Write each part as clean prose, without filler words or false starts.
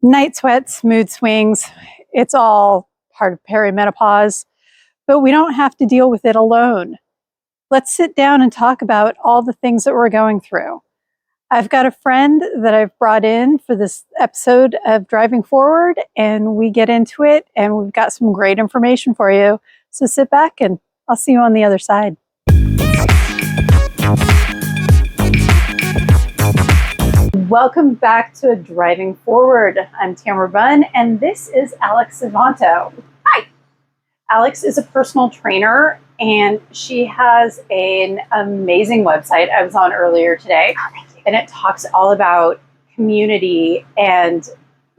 Night sweats, mood swings, it's all part of perimenopause, but we don't have to deal with it alone. Let's sit down and talk about all the things that we're going through. I've got a friend that I've brought in for this episode of Driving Forward, and we get into it, and we've got some great information for you. So sit back, and I'll see you on the other side. Welcome back to Driving Forward. I'm Tamara Bunn, and this is Alex Savanto. Hi. Alex is a personal trainer, and she has an amazing website I was on earlier today. Oh, thank you. And it talks all about community and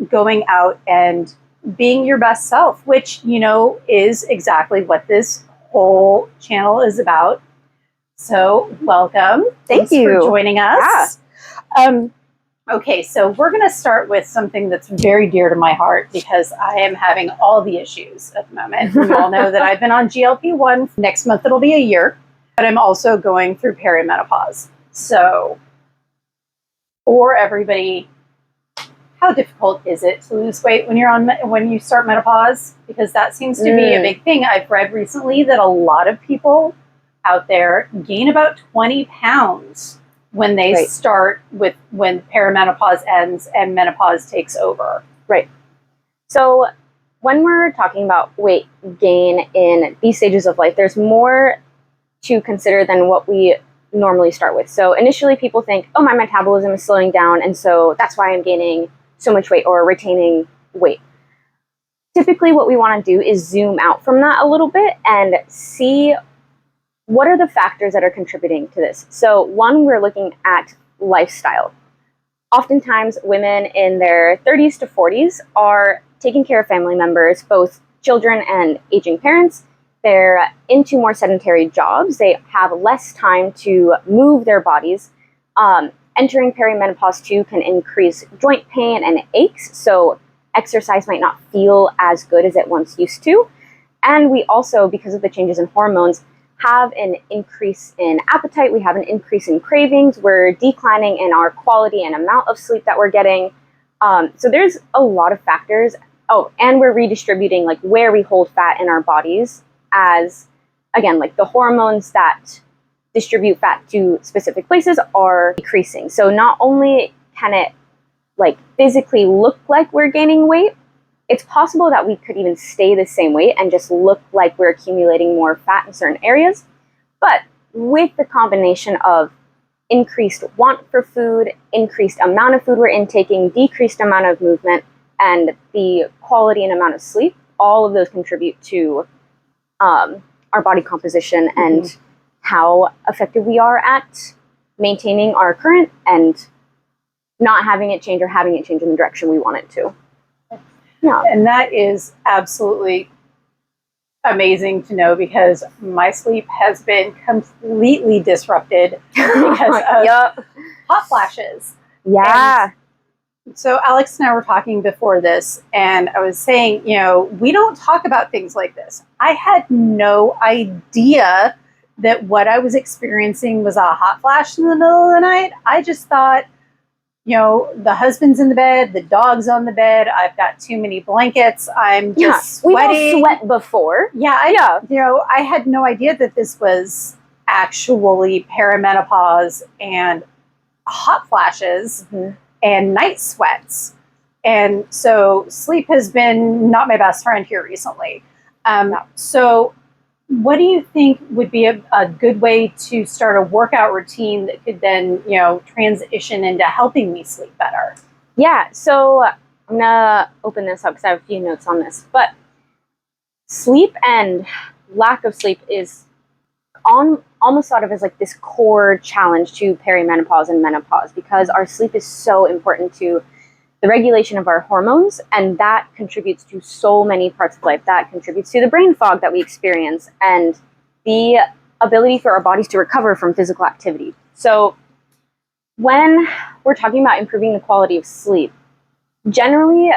going out and being your best self, which, you know, is exactly what this whole channel is about. So welcome. Thanks you for joining us. Yeah. Okay, so we're going to start with something that's very dear to my heart because I am having all the issues at the moment. We all know that I've been on GLP-1. Next month it'll be a year, but I'm also going through perimenopause. So for everybody, how difficult is it to lose weight when you start menopause? Because that seems to be a big thing. I've read recently that a lot of people out there gain about 20 pounds when they start when perimenopause ends and menopause takes over. Right. So when we're talking about weight gain in these stages of life, there's more to consider than what we normally start with. So initially people think, oh, my metabolism is slowing down, and so that's why I'm gaining so much weight or retaining weight. Typically what we want to do is zoom out from that a little bit and see what are the factors that are contributing to this? So one, we're looking at lifestyle. Oftentimes, women in their 30s to 40s are taking care of family members, both children and aging parents. They're into more sedentary jobs. They have less time to move their bodies. Entering perimenopause too can increase joint pain and aches, so exercise might not feel as good as it once used to. And we also, because of the changes in hormones, have an increase in appetite, we have an increase in cravings, we're declining in our quality and amount of sleep that we're getting. So there's a lot of factors. Oh, and we're redistributing like where we hold fat in our bodies as, again, like the hormones that distribute fat to specific places are decreasing. So not only can it like physically look like we're gaining weight, it's possible that we could even stay the same weight and just look like we're accumulating more fat in certain areas. But with the combination of increased want for food, increased amount of food we're intaking, decreased amount of movement, and the quality and amount of sleep, all of those contribute to our body composition and how effective we are at maintaining our current and not having it change or having it change in the direction we want it to. Yeah. And that is absolutely amazing to know because my sleep has been completely disrupted because of hot flashes. Yeah. And so Alex and I were talking before this, and I was saying, you know, we don't talk about things like this. I had no idea that what I was experiencing was a hot flash in the middle of the night. I just thought, you know, the husband's in the bed, the dog's on the bed, I've got too many blankets, I'm just sweating. We've all sweat before. You know, I had no idea that this was actually perimenopause and hot flashes and night sweats. And so sleep has been not my best friend here recently. So what do you think would be a good way to start a workout routine that could then, you know, transition into helping me sleep better? Yeah, so I'm going to open this up because I have a few notes on this. But sleep and lack of sleep is almost thought of as like this core challenge to perimenopause and menopause because our sleep is so important to the regulation of our hormones, and that contributes to so many parts of life. That contributes to the brain fog that we experience and the ability for our bodies to recover from physical activity. So when we're talking about improving the quality of sleep, generally,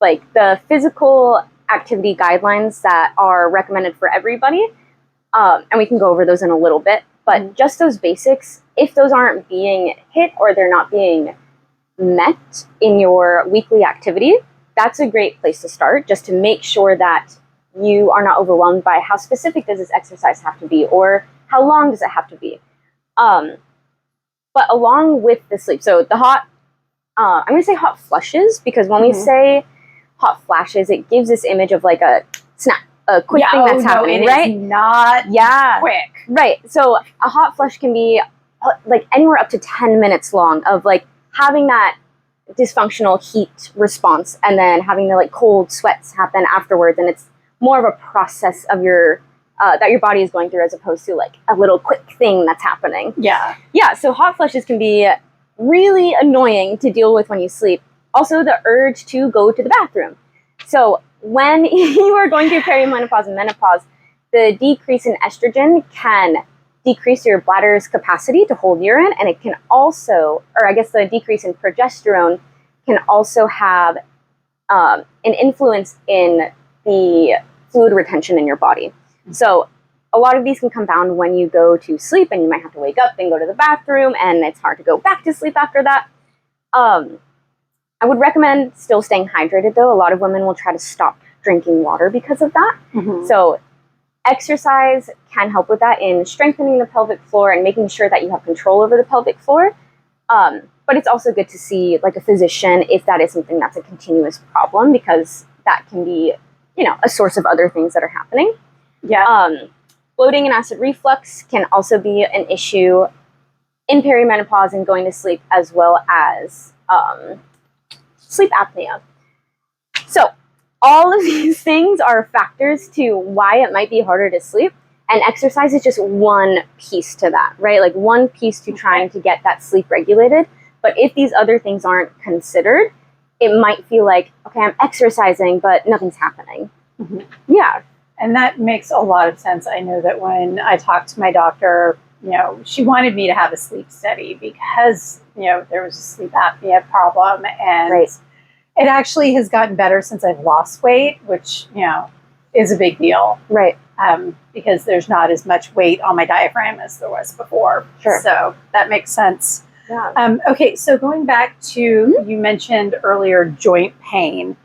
like the physical activity guidelines that are recommended for everybody, and we can go over those in a little bit, but just those basics, if those aren't being hit or they're not being met in your weekly activity, that's a great place to start, just to make sure that you are not overwhelmed by how specific does this exercise have to be, or how long does it have to be. But along with the sleep, so the hot, I'm going to say hot flushes, because when we say hot flashes, it gives this image of like a snap, a quick thing that's happening, right? It's not quick. Right. So a hot flush can be like anywhere up to 10 minutes long, of like having that dysfunctional heat response and then having the like cold sweats happen afterwards, and it's more of a process of your that your body is going through, as opposed to like a little quick thing that's happening. Yeah, so hot flushes can be really annoying to deal with when you sleep. Also, the urge to go to the bathroom. So when you are going through perimenopause and menopause, the decrease in estrogen can decrease your bladder's capacity to hold urine, and it can also, or I guess the decrease in progesterone can also have an influence in the fluid retention in your body. So a lot of these can compound when you go to sleep, and you might have to wake up and go to the bathroom, and it's hard to go back to sleep after that. I would recommend still staying hydrated, though. A lot of women will try to stop drinking water because of that. So exercise can help with that in strengthening the pelvic floor and making sure that you have control over the pelvic floor. But it's also good to see like a physician if that is something that's a continuous problem, because that can be, you know, a source of other things that are happening. Bloating and acid reflux can also be an issue in perimenopause and going to sleep, as well as sleep apnea. So all of these things are factors to why it might be harder to sleep, and exercise is just one piece to that, right? Like one piece to trying to get that sleep regulated. But if these other things aren't considered, it might feel like, okay, I'm exercising, but nothing's happening. Yeah. And that makes a lot of sense. I know that when I talked to my doctor, you know, she wanted me to have a sleep study because, you know, there was a sleep apnea problem, and it actually has gotten better since I've lost weight, which, you know, is a big deal. Because there's not as much weight on my diaphragm as there was before. So that makes sense. Okay, so going back to, you mentioned earlier joint pain.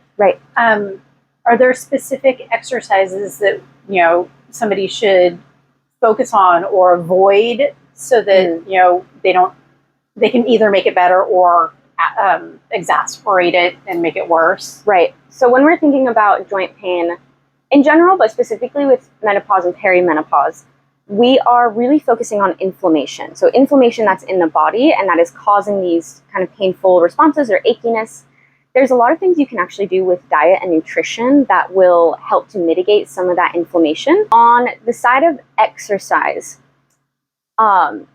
Are there specific exercises that, you know, somebody should focus on or avoid so that, you know, they can either make it better or exacerbate it and make it worse? So when we're thinking about joint pain in general, but specifically with menopause and perimenopause, we are really focusing on inflammation. So inflammation that's in the body and that is causing these kind of painful responses or achiness. There's a lot of things you can actually do with diet and nutrition that will help to mitigate some of that inflammation. On the side of exercise, the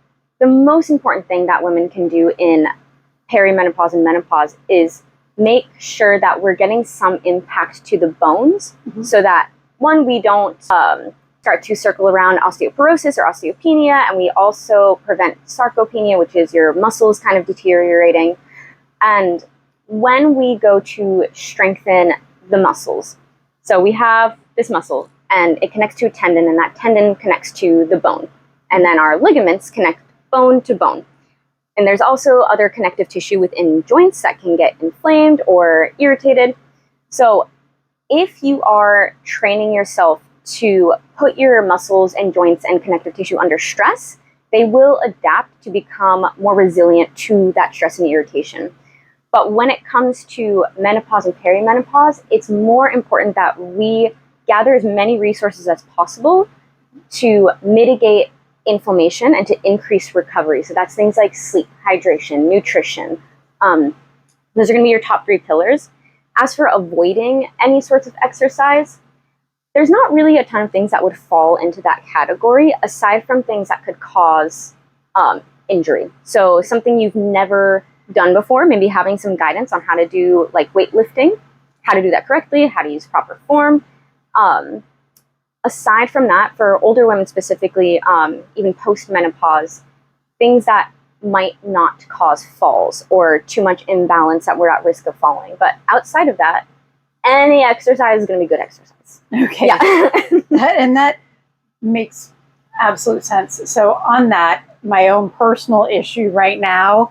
most important thing that women can do in perimenopause and menopause is make sure that we're getting some impact to the bones, so that, one, we don't start to circle around osteoporosis or osteopenia, and we also prevent sarcopenia, which is your muscles kind of deteriorating. And when we go to strengthen the muscles, so we have this muscle and it connects to a tendon, and that tendon connects to the bone, and then our ligaments connect bone to bone. And there's also other connective tissue within joints that can get inflamed or irritated. So if you are training yourself to put your muscles and joints and connective tissue under stress, they will adapt to become more resilient to that stress and irritation. But when it comes to menopause and perimenopause, it's more important that we gather as many resources as possible to mitigate inflammation and to increase recovery. So that's things like sleep, hydration, nutrition. Those are going to be your top 3 pillars. As for avoiding any sorts of exercise, there's not really a ton of things that would fall into that category, aside from things that could cause injury. So something you've never done before, maybe having some guidance on how to do like weightlifting, how to do that correctly, how to use proper form. Aside from that, for older women specifically, even post-menopause, things that might not cause falls or too much imbalance that we're at risk of falling. But outside of that, any exercise is going to be good exercise. Okay. And that makes absolute sense. So on that, my own personal issue right now,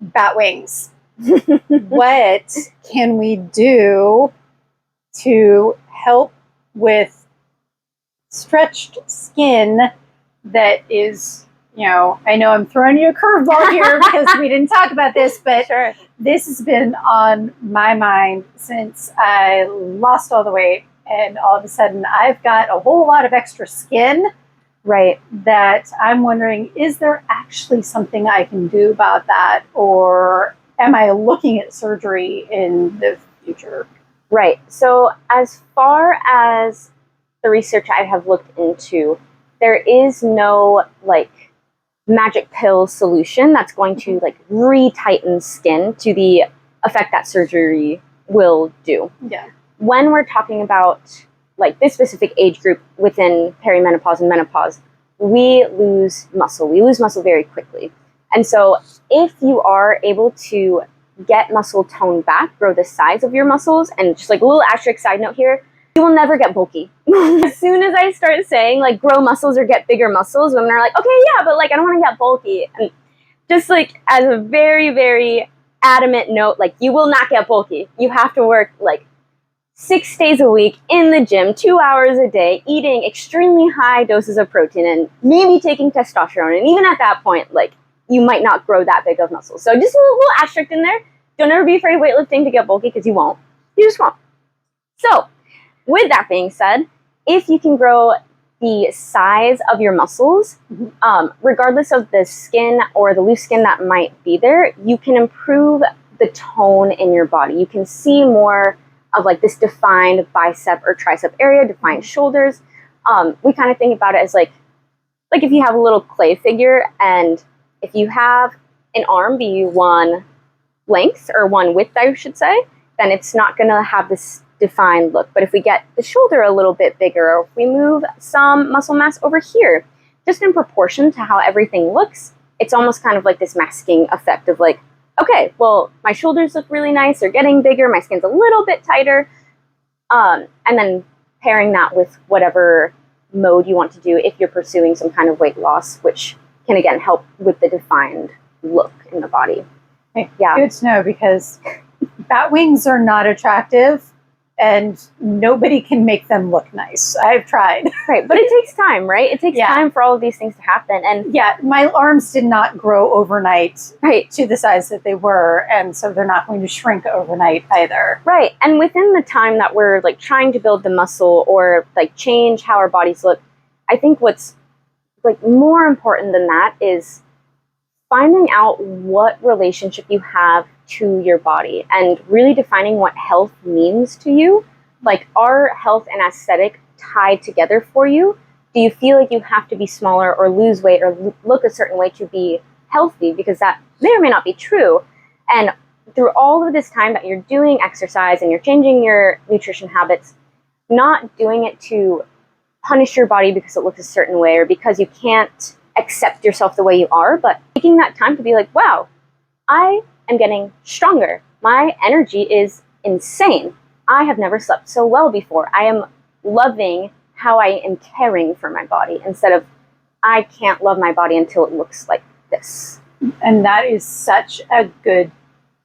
bat wings. What can we do to help with stretched skin that is, I know I'm throwing you a curveball here because we didn't talk about this, but Sure. this has been on my mind since I lost all the weight, and all of a sudden I've got a whole lot of extra skin. Right. That I'm wondering, is there actually something I can do about that, or am I looking at surgery in the future? Right. So as far as the research I have looked into, there is no magic pill solution that's going to re-tighten skin to the effect that surgery will do. Yeah. When we're talking about this specific age group within perimenopause and menopause, we lose muscle. We lose muscle very quickly. And so if you are able to get muscle tone back, grow the size of your muscles, and just a little asterisk side note here, you will never get bulky. As soon as I start saying grow muscles or get bigger muscles, women are like, okay, yeah, but I don't want to get bulky. And just as a very, very adamant note, you will not get bulky. You have to work 6 days a week in the gym, 2 hours a day, eating extremely high doses of protein and maybe taking testosterone. And even at that point, you might not grow that big of muscle. So just a little asterisk in there. Don't ever be afraid of weightlifting to get bulky, because you won't. You just won't. So with that being said, if you can grow the size of your muscles, regardless of the skin or the loose skin that might be there, you can improve the tone in your body. You can see more of this defined bicep or tricep area, defined shoulders. We kind of think about it as if you have a little clay figure, and if you have an arm be one length or one width, I should say, then it's not going to have this defined look. But if we get the shoulder a little bit bigger, or if we move some muscle mass over here, just in proportion to how everything looks, it's almost kind of this masking effect of okay, well, my shoulders look really nice, they're getting bigger, my skin's a little bit tighter, and then pairing that with whatever mode you want to do if you're pursuing some kind of weight loss, which can, again, help with the defined look in the body. Okay. Yeah. Good to know, because bat wings are not attractive, and nobody can make them look nice. I've tried. Right, but it takes time, right? It takes time for all of these things to happen. And yeah, my arms did not grow overnight to the size that they were, and so they're not going to shrink overnight either. Right, and within the time that we're trying to build the muscle or change how our bodies look, I think what's more important than that is finding out what relationship you have to your body and really defining what health means to you. Are health and aesthetic tied together for you? Do you feel like you have to be smaller or lose weight or look a certain way to be healthy? Because that may or may not be true. And through all of this time that you're doing exercise and you're changing your nutrition habits, not doing it to punish your body because it looks a certain way or because you can't accept yourself the way you are, but taking that time to be wow, I am getting stronger. My energy is insane. I have never slept so well before. I am loving how I am caring for my body instead of I can't love my body until it looks like this. And that is such a good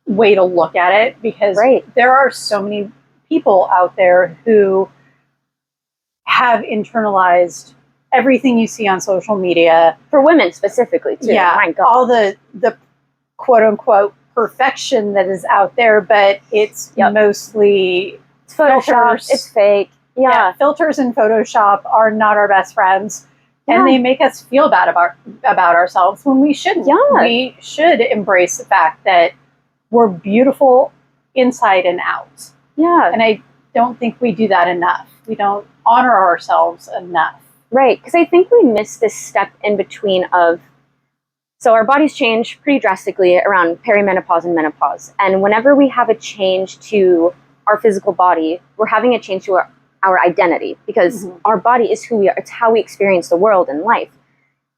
way to look at it, because there are so many people out there who have internalized everything you see on social media. For women specifically, too. Yeah, my God. all the quote-unquote perfection that is out there, but it's mostly it's Photoshop, it's fake. Yeah, filters and Photoshop are not our best friends, and they make us feel bad about ourselves when we shouldn't. Yeah. We should embrace the fact that we're beautiful inside and out. Yeah. And I don't think we do that enough. We don't honor ourselves enough. Right, because I think we miss this step in between of, so our bodies change pretty drastically around perimenopause and menopause. And whenever we have a change to our physical body, we're having a change to our identity, because our body is who we are. It's how we experience the world and life.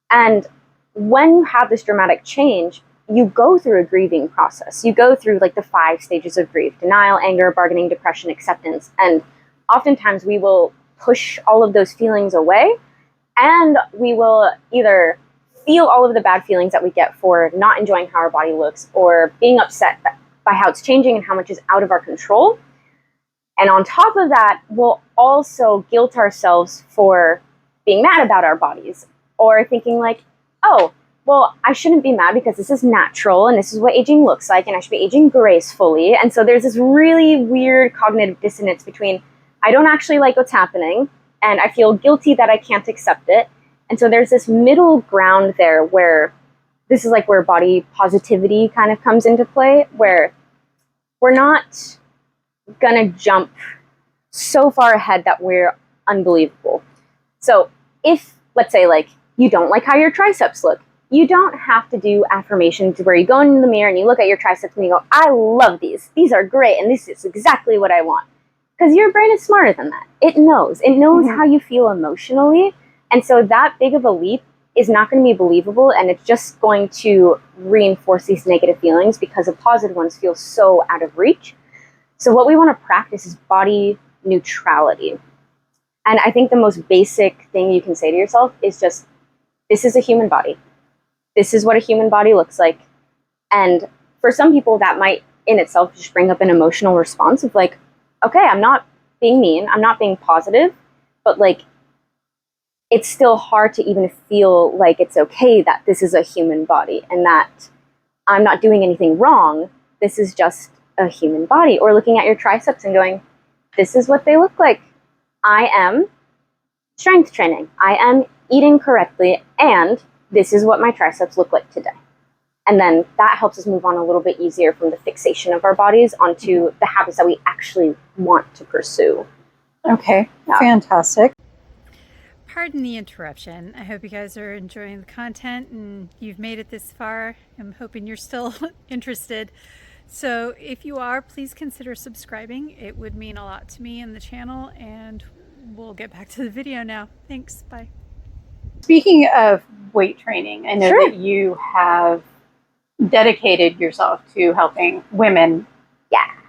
And when you have this dramatic change, you go through a grieving process. You go through the 5 stages of grief: denial, anger, bargaining, depression, acceptance. And oftentimes we will push all of those feelings away, and we will either feel all of the bad feelings that we get for not enjoying how our body looks, or being upset by how it's changing and how much is out of our control. And on top of that, we'll also guilt ourselves for being mad about our bodies, or thinking like, oh, well, I shouldn't be mad because this is natural and this is what aging looks like and I should be aging gracefully. And so there's this really weird cognitive dissonance between I don't actually like what's happening and I feel guilty that I can't accept it. And so there's this middle ground there where this is like where body positivity kind of comes into play, where we're not gonna jump so far ahead that we're unbelievable. So if, let's say, like, you don't like how your triceps look, you don't have to do affirmations where you go in the mirror and you look at your triceps and you go, I love these. These are great and this is exactly what I want. Because your brain is smarter than that. It knows. It knows how you feel emotionally. And so that big of a leap is not going to be believable, and it's just going to reinforce these negative feelings because the positive ones feel so out of reach. So what we want to practice is body neutrality. And I think the most basic thing you can say to yourself is just, this is a human body. This is what a human body looks like. And for some people, that might in itself just bring up an emotional response of like, okay, I'm not being mean, I'm not being positive, but like, it's still hard to even feel like it's okay that this is a human body and that I'm not doing anything wrong. This is just a human body. Or looking at your triceps and going, this is what they look like. I am strength training. I am eating correctly. And this is what my triceps look like today. And then that helps us move on a little bit easier from the fixation of our bodies onto the habits that we actually want to pursue. Okay, fantastic. Pardon the interruption. I hope you guys are enjoying the content and you've made it this far. I'm hoping you're still interested. So if you are, please consider subscribing. It would mean a lot to me and the channel, and we'll get back to the video now. Thanks. Bye. Speaking of weight training, I know that you have dedicated yourself to helping women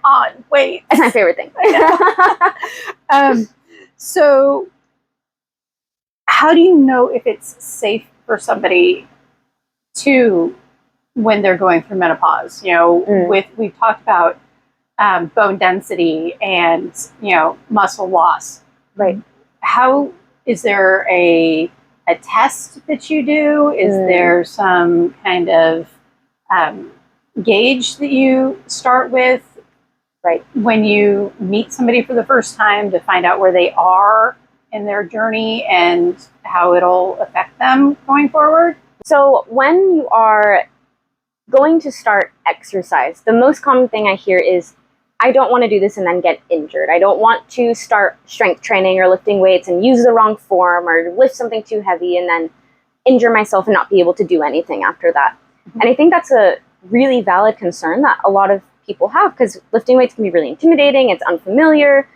on weight. It's my favorite thing. So how do you know if it's safe for somebody to, when they're going through menopause, you know, we've talked about bone density and, you know, muscle loss. Right. How, is there a test that you do? Is there some kind of gauge that you start with when you meet somebody for the first time to find out where they are in their journey and how it'll affect them going forward? So when you are going to start exercise, the most common thing I hear is, I don't want to do this and then get injured. I don't want to start strength training or lifting weights and use the wrong form or lift something too heavy and then injure myself and not be able to do anything after that. And I think that's a really valid concern that a lot of people have, because lifting weights can be really intimidating. It's unfamiliar.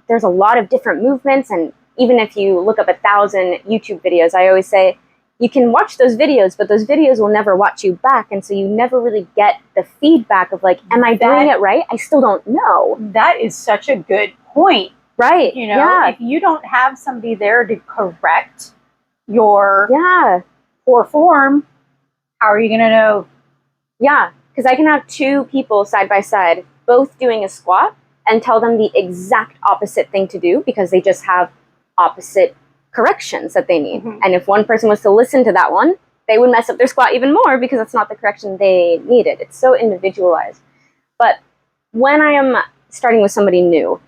There's a lot of different movements. And even if you look up 1,000 YouTube videos, I always say, you can watch those videos, but those videos will never watch you back. And so you never really get the feedback of like, am I doing it right? I still don't know. That is such a good point. Right. You know, if you don't have somebody there to correct your poor form, how are you going to know? Yeah, because I can have two people side by side, both doing a squat, and tell them the exact opposite thing to do because they just have opposite corrections that they need. And if one person was to listen to that one, they would mess up their squat even more because that's not the correction they needed. It's so individualized. But when I am starting with somebody new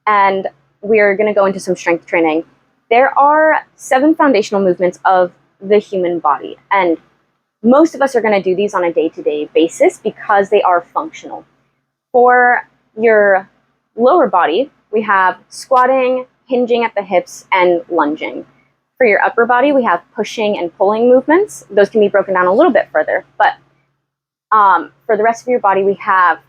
and we're going to go into some strength training, there are 7 foundational movements of the human body. And most of us are going to do these on a day-to-day basis because they are functional. For your lower body, we have squatting, hinging at the hips, and lunging. For your upper body, we have pushing and pulling movements. Those can be broken down a little bit further. But for the rest of your body, we have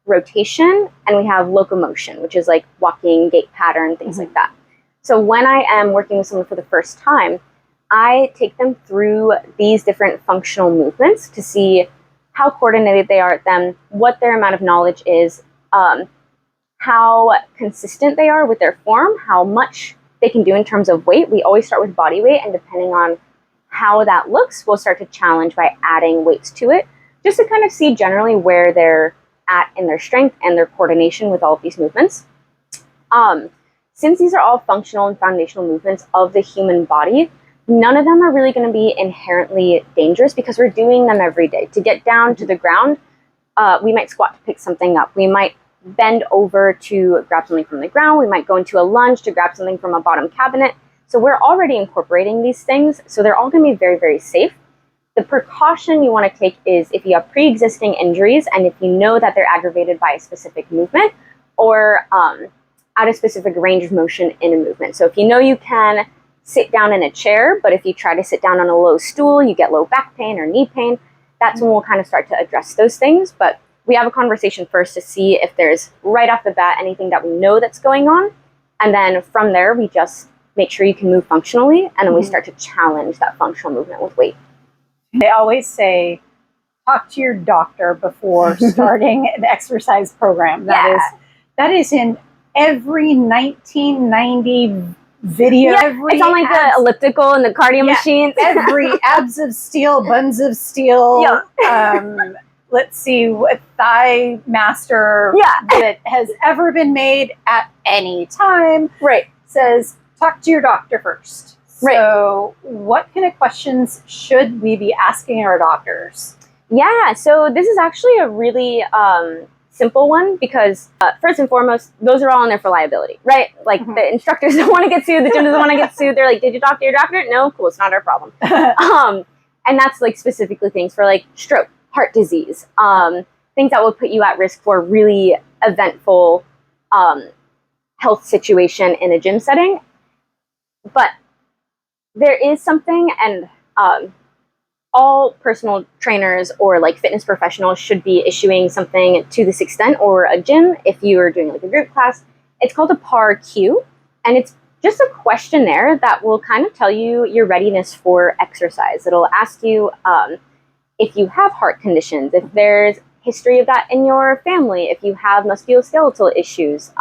rotation and we have locomotion, which is like walking, gait pattern, things like that. So when I am working with someone for the first time, I take them through these different functional movements to see how coordinated they are at them, what their amount of knowledge is, how consistent they are with their form, how much they can do in terms of weight. We always start with body weight, and depending on how that looks, we'll start to challenge by adding weights to it, just to kind of see generally where they're at in their strength and their coordination with all of these movements. Since these are all functional and foundational movements of the human body, none of them are really going to be inherently dangerous because we're doing them every day. To get down to the ground, we might squat to pick something up. We might bend over to grab something from the ground. We might go into a lunge to grab something from a bottom cabinet. So we're already incorporating these things. So they're all going to be very, very safe. The precaution you want to take is if you have pre-existing injuries and if you know that they're aggravated by a specific movement or at a specific range of motion in a movement. So if you know you can sit down in a chair, but if you try to sit down on a low stool, you get low back pain or knee pain, that's when we'll kind of start to address those things. But we have a conversation first to see if there's right off the bat anything that we know that's going on. And then from there, we just make sure you can move functionally. And then we start to challenge that functional movement with weight. They always say, talk to your doctor before starting an exercise program. That is in every 1990 video. It's on like the elliptical and the cardio machines. Every abs of steel, buns of steel. Let's see what thigh master that has ever been made at any time. Says talk to your doctor first. So what kind of questions should we be asking our doctors? Yeah, so this is actually a really simple one because first and foremost, those are all in there for liability, right? Like the instructors don't want to get sued, the gym doesn't want to get sued. They're like, did you talk to your doctor? No, cool, it's not our problem. And that's like specifically things for like stroke, heart disease, things that would put you at risk for really eventful health situation in a gym setting. But there is something, and all personal trainers or like fitness professionals should be issuing something to this extent, or a gym if you are doing like a group class. It's called a PAR-Q, and it's just a questionnaire that will kind of tell you your readiness for exercise. It'll ask you if you have heart conditions, if there's history of that in your family, if you have musculoskeletal issues.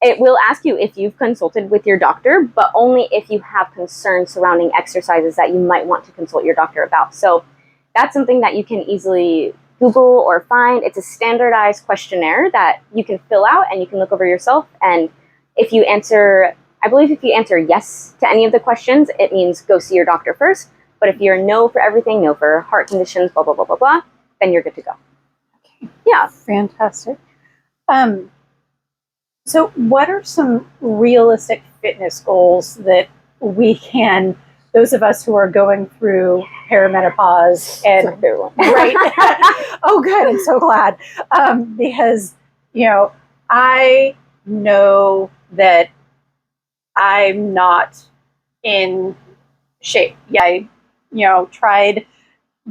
It will ask you if you've consulted with your doctor, but only if you have concerns surrounding exercises that you might want to consult your doctor about. So that's something that you can easily Google or find. It's a standardized questionnaire that you can fill out and you can look over yourself. And if you answer, I believe if you answer yes to any of the questions, it means go see your doctor first. But if you're no for everything, no for heart conditions, blah, blah, blah, blah, blah, then you're good to go. Okay. Yeah. Fantastic. So what are some realistic fitness goals that we can, those of us who are going through perimenopause and oh good, I'm so glad. Because, you know, I know that I'm not in shape. Yeah, I, you know, tried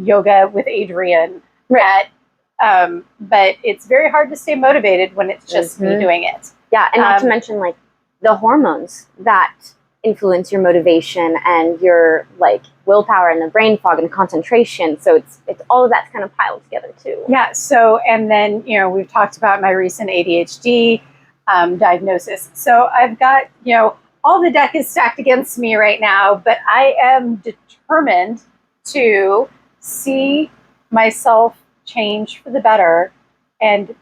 yoga with Adrienne but it's very hard to stay motivated when it's just me doing it. Yeah, and not to mention like the hormones that influence your motivation and your like willpower and the brain fog and concentration. So it's all of that's kind of piled together too. Yeah. So, and then, you know, we've talked about my recent ADHD diagnosis. So I've got, you know, all the deck is stacked against me right now, but I am determined to see myself change for the better and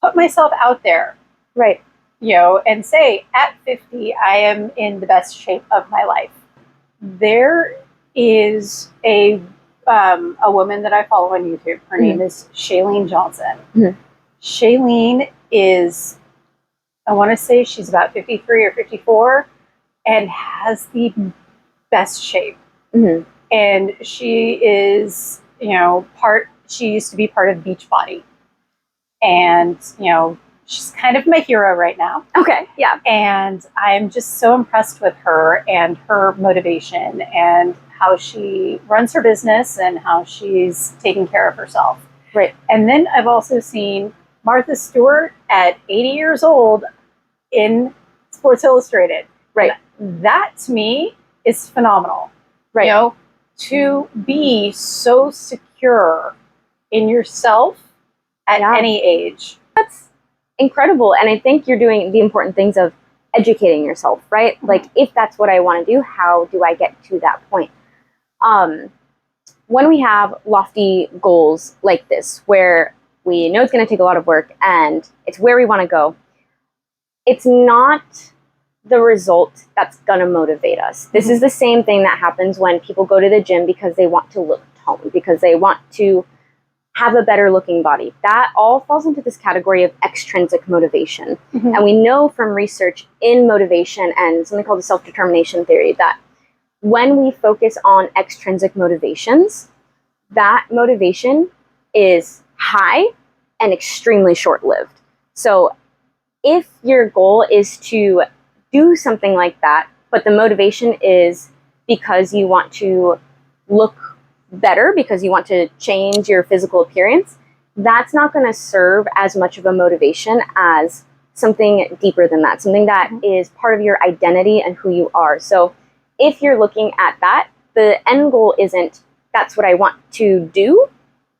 put myself out there. Right. You know, and say at 50, I am in the best shape of my life. There is a woman that I follow on YouTube. Her name is Shailene Johnson. Shailene is, I want to say she's about 53 or 54 and has the best shape. And she is, you know, she used to be part of Beachbody. And, you know, she's kind of my hero right now. Okay, yeah. And I'm just so impressed with her and her motivation and how she runs her business and how she's taking care of herself. Right. And then I've also seen Martha Stewart at 80 years old in Sports Illustrated. Right. And that to me is phenomenal. Right. You know, to be so secure in yourself at any age. That's incredible. And I think you're doing the important things of educating yourself, right? Like, if that's what I want to do, how do I get to that point? When we have lofty goals like this, where we know it's going to take a lot of work, and it's where we want to go. It's not the result that's going to motivate us. This is the same thing that happens when people go to the gym because they want to look toned, because they want to have a better looking body. That all falls into this category of extrinsic motivation. And we know from research in motivation and something called the self-determination theory that when we focus on extrinsic motivations, that motivation is high and extremely short-lived. So if your goal is to do something like that, but the motivation is because you want to look better, because you want to change your physical appearance, that's not going to serve as much of a motivation as something deeper than that, something that is part of your identity and who you are. So if you're looking at that, the end goal isn't, that's what I want to do.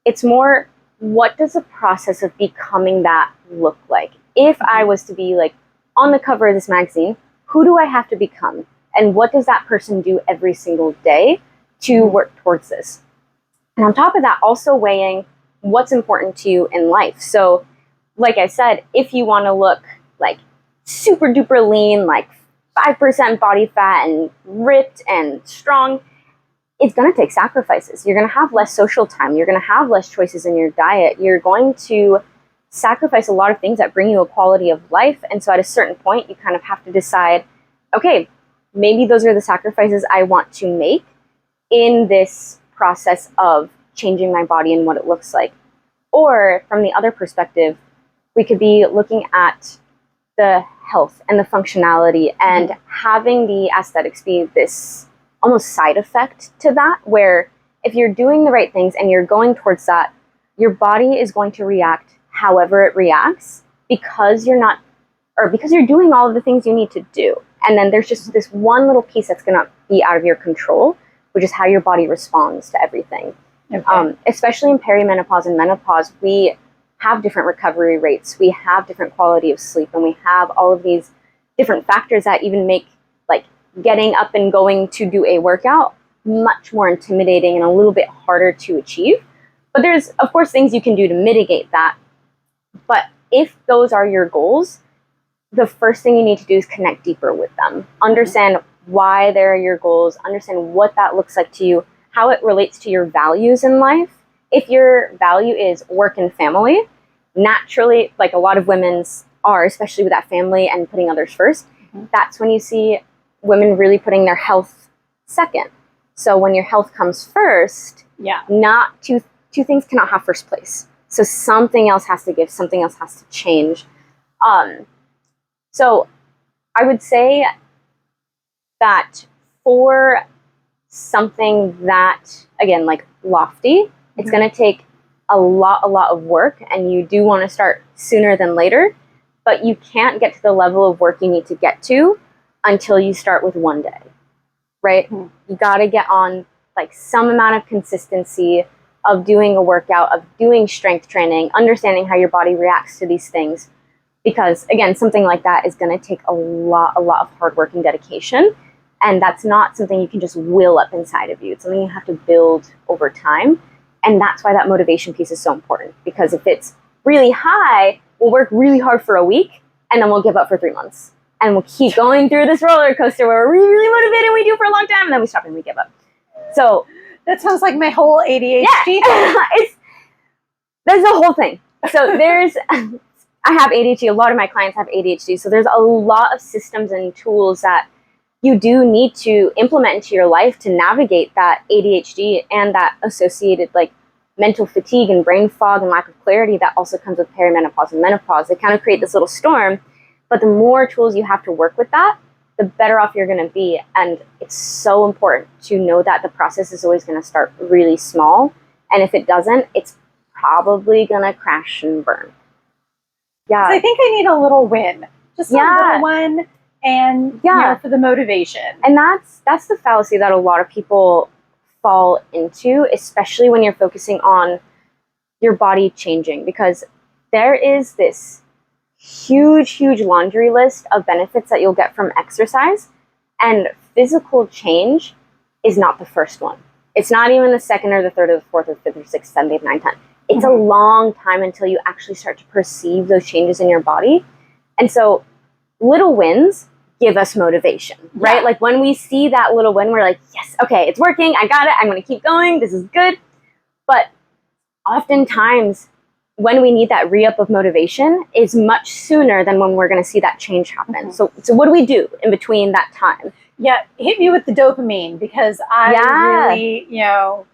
It's more, what does the process of becoming that look like? If I was to be like on the cover of this magazine, who do I have to become? And what does that person do every single day to work towards this? And on top of that, also weighing what's important to you in life. So like I said, if you want to look like super duper lean, like 5% body fat and ripped and strong, it's going to take sacrifices. You're going to have less social time. You're going to have less choices in your diet. You're going to sacrifice a lot of things that bring you a quality of life. And so at a certain point, you kind of have to decide, okay, maybe those are the sacrifices I want to make in this process of changing my body and what it looks like. Or from the other perspective, we could be looking at the health and the functionality and having the aesthetics be this almost side effect to that, where if you're doing the right things and you're going towards that, your body is going to react however it reacts because you're not, or because you're doing all of the things you need to do. And then there's just this one little piece that's going to be out of your control, which is how your body responds to everything. Okay. Especially in perimenopause and menopause, we have different recovery rates, we have different quality of sleep, and we have all of these different factors that even make like getting up and going to do a workout much more intimidating and a little bit harder to achieve. But there's, of course, things you can do to mitigate that. But if those are your goals, the first thing you need to do is connect deeper with them. Understand why they're your goals, understand what that looks like to you, how it relates to your values in life. If your value is work and family, naturally, like a lot of women's are, especially with that family and putting others first, that's when you see women really putting their health second. So when your health comes first, not two things cannot have first place. So something else has to give, something else has to change. So I would say that for something that, again, like lofty, it's going to take a lot of work, and you do want to start sooner than later, but you can't get to the level of work you need to get to until you start with one day, right? You got to get on like some amount of consistency of doing a workout, of doing strength training, understanding how your body reacts to these things. Because again, something like that is going to take a lot of hard work and dedication. And that's not something you can just will up inside of you. It's something you have to build over time. And that's why that motivation piece is so important. Because if it's really high, we'll work really hard for a week and then we'll give up for 3 months. And we'll keep going through this roller coaster where we're really, really motivated and we do for a long time and then we stop and we give up. So that sounds like my whole ADHD. Yeah, that's the whole thing. So I have ADHD. A lot of my clients have ADHD. So there's a lot of systems and tools that you do need to implement into your life to navigate that ADHD and that associated like mental fatigue and brain fog and lack of clarity that also comes with perimenopause and menopause. They kind of create this little storm, but the more tools you have to work with that, the better off you're going to be. And it's so important to know that the process is always going to start really small. And if it doesn't, it's probably going to crash and burn. Yeah. I think I need a little win, just a little one. And for the motivation. And that's the fallacy that a lot of people fall into, especially when you're focusing on your body changing, because there is this huge laundry list of benefits that you'll get from exercise, and physical change is not the first one. It's not even the second or the third or the fourth or fifth or sixth, seventh, eighth, ninth, 10th. it's a long time until you actually start to perceive those changes in your body. And so little wins give us motivation, right? Yeah. Like when we see that little win, we're like, yes, okay, it's working. I got it. I'm going to keep going. This is good. But oftentimes when we need that re-up of motivation is much sooner than when we're going to see that change happen. So what do we do in between that time? Yeah, hit me with the dopamine because I really,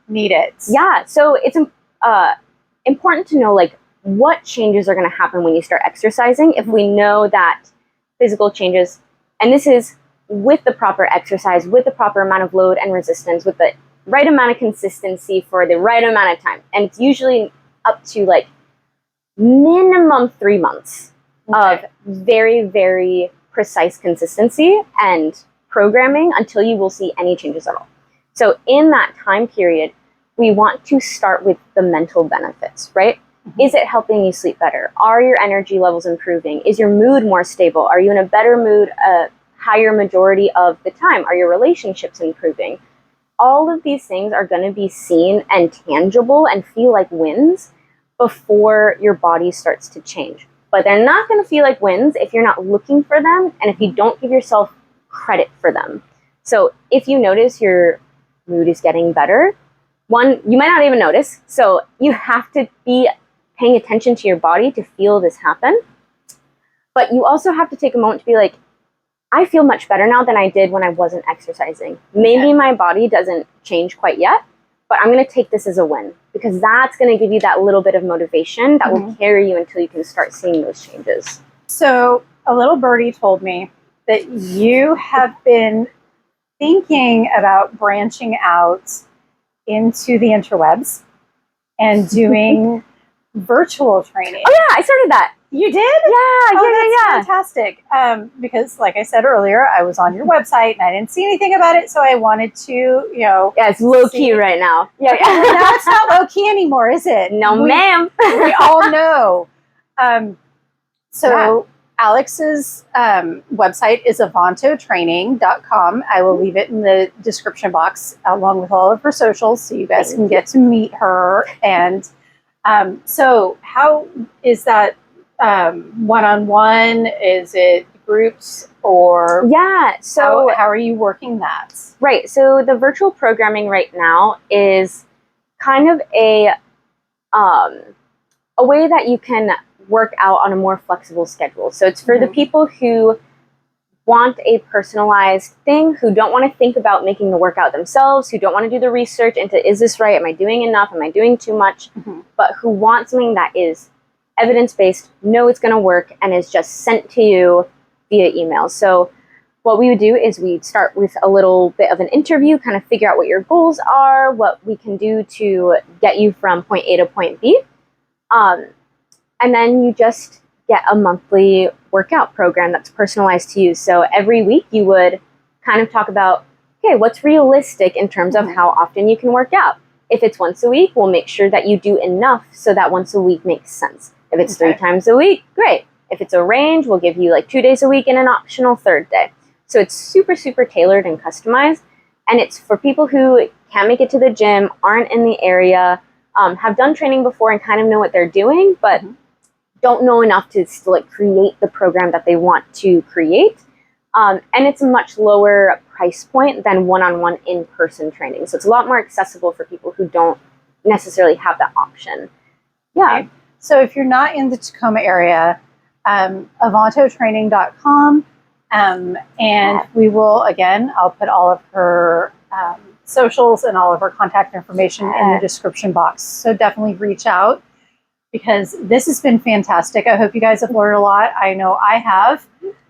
need it. Yeah, so it's important to know like what changes are going to happen when you start exercising. If we know that physical changes, and this is with the proper exercise, with the proper amount of load and resistance, with the right amount of consistency for the right amount of time, and it's usually up to like minimum 3 months of very, very precise consistency and programming until you will see any changes at all. So in that time period, we want to start with the mental benefits, right? Is it helping you sleep better? Are your energy levels improving? Is your mood more stable? Are you in a better mood a higher majority of the time? Are your relationships improving? All of these things are going to be seen and tangible and feel like wins before your body starts to change. But they're not going to feel like wins if you're not looking for them and if you don't give yourself credit for them. So if you notice your mood is getting better, one, you might not even notice. So you have to be paying attention to your body to feel this happen. But you also have to take a moment to be like, I feel much better now than I did when I wasn't exercising. Maybe my body doesn't change quite yet, but I'm going to take this as a win because that's going to give you that little bit of motivation that will carry you until you can start seeing those changes. So a little birdie told me that you have been thinking about branching out into the interwebs and doing virtual training. Oh yeah, I started that. You did? Yeah, that's fantastic. Because like I said earlier, I was on your website and I didn't see anything about it, so I wanted to, Yeah, it's low key right now. Yeah, well, now it's not low key anymore, is it? No, ma'am. We all know. Alex's website is avantotraining.com. I will leave it in the description box along with all of her socials so you guys can get to meet her. And so how is that one-on-one? Is it groups or so how are you working that? Right. So the virtual programming right now is kind of a way that you can work out on a more flexible schedule. So it's for the people who want a personalized thing, who don't want to think about making the workout themselves, who don't want to do the research into, is this right? Am I doing enough? Am I doing too much? But who want something that is evidence-based, know it's going to work, and is just sent to you via email. So what we would do is we'd start with a little bit of an interview, kind of figure out what your goals are, what we can do to get you from point A to point B. And then you just get a monthly workout program that's personalized to you. So every week you would kind of talk about, okay, what's realistic in terms of how often you can work out? If it's once a week, we'll make sure that you do enough so that once a week makes sense. If it's 3 times a week, great. If it's a range, we'll give you like 2 days a week and an optional 3rd day. So it's super, super tailored and customized. And it's for people who can't make it to the gym, aren't in the area, have done training before and kind of know what they're doing, but don't know enough to still like create the program that they want to create. And it's a much lower price point than one-on-one in-person training. So it's a lot more accessible for people who don't necessarily have that option. Yeah. Okay. So if you're not in the Tacoma area, avantotraining.com. And we will, again, I'll put all of her socials and all of her contact information in the description box. So definitely reach out because this has been fantastic. I hope you guys have learned a lot. I know I have.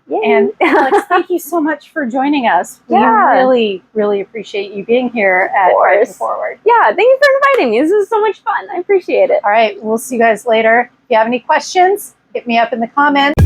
Yay. And Alex, thank you so much for joining us. We really, really appreciate you being here at Driving Forward. Yeah, thank you for inviting me. This is so much fun. I appreciate it. All right, we'll see you guys later. If you have any questions, hit me up in the comments.